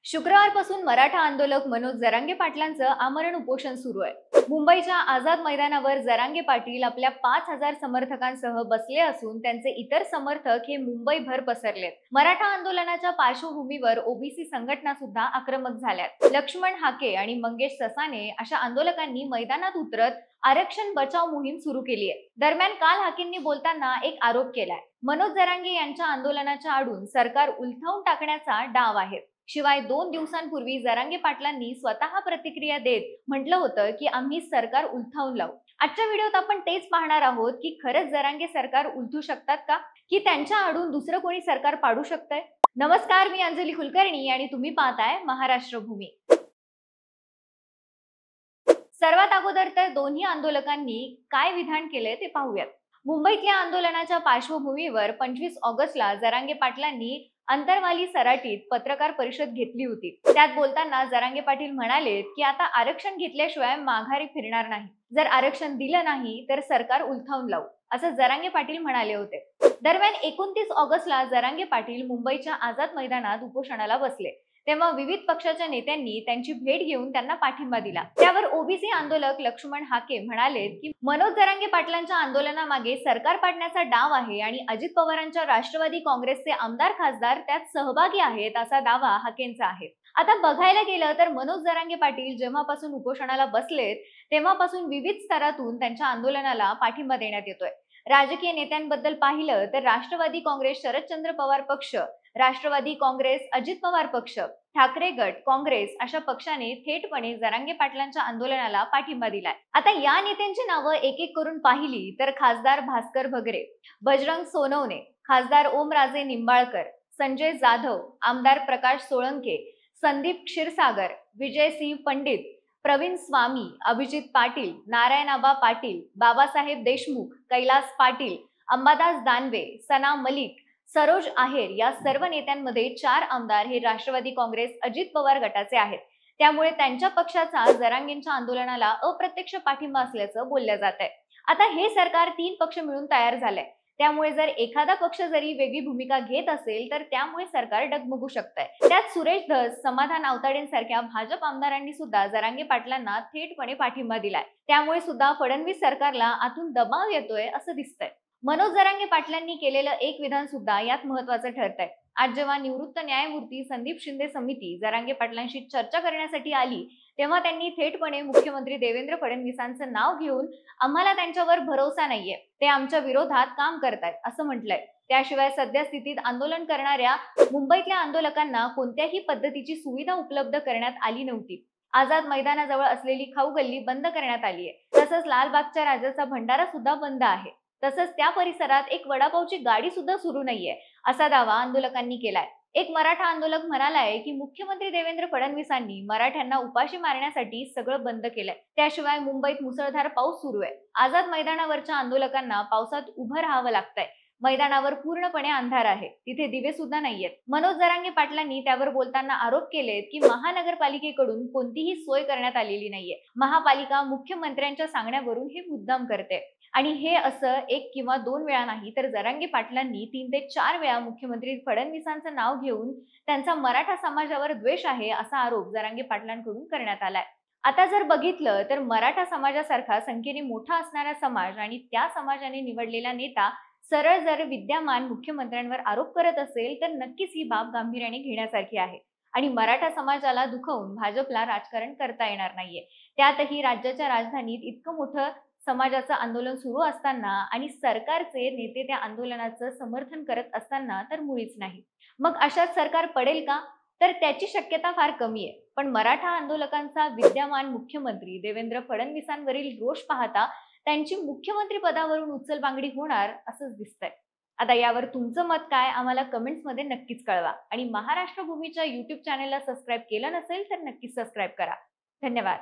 शुक्रवारपासून मराठा आंदोलक मनोज जरांगे पाटलांचं आमरण उपोषण सुरू आहे। मुंबईच्या आझाद मैदानावर जरांगे पाटील आपल्या 5,000 समर्थकांसह बसले असून त्यांचे इतर समर्थक हे मुंबईभर पसरलेत। मराठा आंदोलनाच्या पार्श्वभूमीवर ओबीसी संघटना सुद्धा आक्रमक झाल्यात। लक्ष्मण हाके आणि मंगेश ससाने अशा आंदोलकांनी मैदानात उतरत आरक्षण बचाव मोहीम सुरू केली आहे। दरम्यान काल हाकेंनी बोलताना एक आरोप केलाय। मनोज जरांगे यांच्या आंदोलनाच्या आडून सरकार उलथवून टाकण्याचा डाव आहे। शिवाय 2 दिवसांपूर्वी जरांगे पाटलांनी स्वतः प्रतिक्रिया देत म्हटलं होतं की आम्ही सरकार उलथावून लावू। आजच्या व्हिडिओत आपण तेच पाहणार आहोत की खरंच जरांगे सरकार उलथू शकतात का, की त्यांच्या आडून दुसरं कोणी सरकार पाडू शकतंय। नमस्कार, मी अंजली कुलकर्णी आणि तुम्ही पाहताय महाराष्ट्र भूमी। सर्वात अगोदर तर दोन्ही आंदोलकांनी काय विधान केले ते पाहूयात। मुंबईतल्या आंदोलनाच्या पार्श्वभूमीवर 25 ऑगस्टला जरांगे पाटलांनी अंतरवाली सराटीत पत्रकार परिषद घेतली होती। त्यात बोलताना जरांगे पाटील म्हणाले की आता आरक्षण घेतल्याशिवाय माघारी फिरणार नाही, जर आरक्षण दिलं नाही तर सरकार उलथावून लावू, असं जरांगे पाटील म्हणाले होते। दरम्यान 29 ऑगस्टला जरांगे पाटील मुंबईच्या आझाद मैदानात उपोषणाला बसले, तेव्हा विविध पक्षाच्या नेत्यांनी त्यांची भेट घेऊन त्यांना पाठिंबा दिला। त्यावर ओबीसी आंदोलक लक्ष्मण हाके म्हणाले की मनोज जरांगे पाटलांच्या आंदोलनामागे सरकार पाडण्याचा डाव आहे आणि अजित पवारांच्या राष्ट्रवादी काँग्रेसचे आमदार खासदार त्यात सहभागी आहेत, असा दावा हाकेंचा आहे। आता बघायला गेलं तर मनोज जरांगे पाटील जेव्हापासून उपोषणाला बसलेत तेव्हापासून विविध स्तरातून त्यांच्या आंदोलनाला पाठिंबा देण्यात येतोय। राजकीय नेत्यांबद्दल पाहिलं तर राष्ट्रवादी काँग्रेस शरदचंद्र पवार पक्ष, राष्ट्रवादी काँग्रेस अजित पवार पक्ष, ठाकरे गट, काँग्रेस अशा पक्षाने थेटपणे जरांगे पाटलांच्या आंदोलनाला पाठिंबा दिलाय। आता या नेत्यांची नावं एक एक करून पाहिली तर खासदार भास्कर भगरे, बजरंग सोनवणे, खासदार ओमराजे निंबाळकर, संजय जाधव, आमदार प्रकाश सोळंके, संदीप क्षीरसागर, विजयसिंह पंडित, प्रवीण स्वामी, अभिजित पाटील, नारायणआबा पाटील, बाबासाहेब देशमुख, कैलास पाटील, अंबादास दानवे, सना मलिक, सरोज आहेर या सर्व नेत्यांमध्ये 4 आमदार हे राष्ट्रवादी काँग्रेस अजित पवार गटाचे आहेत। त्यामुळे त्यांच्या पक्षाचा जरांगेंच्या आंदोलनाला अप्रत्यक्ष पाठिंबा असल्याचं बोललं जात आहे। आता हे सरकार 3 पक्ष मिळून तयार झालंय, त्यामुळे जर एखादा पक्ष जरी वेगळी भूमिका घेत असेल तर त्यामुळे सरकार डगमगू शकतंय। त्यात सुरेश धस, समाधान आवताडेंसारख्या भाजप आमदारांनी सुद्धा जरांगे पाटलांना थेटपणे पाठिंबा दिलाय। त्यामुळे सुद्धा फडणवीस सरकारला आतून दबाव येतोय असं दिसतंय। मनोज जरांगे पाटलांनी केलेलं एक विधान सुद्धा यात महत्त्वाचं ठरतंय। आज जेव्हा निवृत्त न्यायमूर्ती संदीप शिंदे समिती जरांगे पाटलांशी चर्चा करण्यासाठी आली तेव्हा त्यांनी थेटपणे मुख्यमंत्री देवेंद्र फडणवीसांचं नाव घेऊन आम्हाला त्यांच्यावर भरोसा नाहीये, ते आमच्या विरोधात काम करतायत असं म्हटलंय। त्याशिवाय सध्या स्थितीत आंदोलन करणाऱ्या मुंबईतल्या आंदोलकांना कोणत्याही पद्धतीची सुविधा उपलब्ध करण्यात आली नव्हती। आझाद मैदानाजवळ असलेली खाऊ गल्ली बंद करण्यात आली आहे, तसंच लालबागच्या राजाचा भंडारा सुद्धा बंद आहे। तसंच त्या परिसरात एक वडापावची गाडी सुद्धा सुरू नाहीये, असा दावा आंदोलकांनी केलाय। एक मराठा आंदोलक म्हणालाय की मुख्यमंत्री देवेंद्र फडणवीसांनी मराठ्यांना उपाशी मारण्यासाठी सगळं बंद केलंय। त्याशिवाय मुंबईत मुसळधार पाऊस सुरू आहे। आझाद मैदानावरच्या आंदोलकांना पावसात उभं राहावं लागतंय। मैदानावर पूर्णपणे अंधार आहे, तिथे दिवे सुद्धा नाहीयेत। मनोज जरांगे पाटलांनी त्यावर बोलताना आरोप केलेत की महानगरपालिकेकडून कोणतीही सोय करण्यात आलेली नाहीये। महापालिका मुख्यमंत्र्यांच्या सांगण्यावरून हे मुद्दाम करते आणि हे असं 1 किंवा 2 वेळा नाही तर जरांगे पाटलांनी 3 ते 4 वेळा मुख्यमंत्री फडणवीसांचं नाव घेऊन त्यांचा मराठा समाजावर द्वेष आहे असा आरोप जरांगे पाटलांकडून करण्यात आलाय। आता जर बघितलं तर मराठा समाजासारखा संख्येने मोठा असणारा समाज आणि त्या समाजाने निवडलेला नेता सरळ जर विद्यमान मुख्यमंत्र्यांवर आरोप करत असेल तर नक्कीच ही बाब गांभीर्याने घेण्यासारखी आहे आणि मराठा समाजाला दुखवून भाजपला राजकारण करता येणार नाहीये। त्यातही राज्याच्या राजधानीत इतकं मोठं समाजाचं आंदोलन सुरू असताना आणि सरकारचे नेते त्या आंदोलनाचं समर्थन करत असताना तर मुळीच नाही। मग अशात सरकार पडेल का, तर त्याची शक्यता फार कमी आहे। पण मराठा आंदोलकांचा विद्यमान मुख्यमंत्री देवेंद्र फडणवीसांवरील रोष पाहता त्यांची मुख्यमंत्री पदावरून उचलबांगडी होणार असंच दिसतंय। आता यावर तुमचं मत काय, आम्हाला कमेंट्समध्ये नक्कीच कळवा आणि महाराष्ट्र भूमीच्या YouTube चॅनलला सबस्क्राईब केलं नसेल तर नक्कीच सबस्क्राईब करा। धन्यवाद।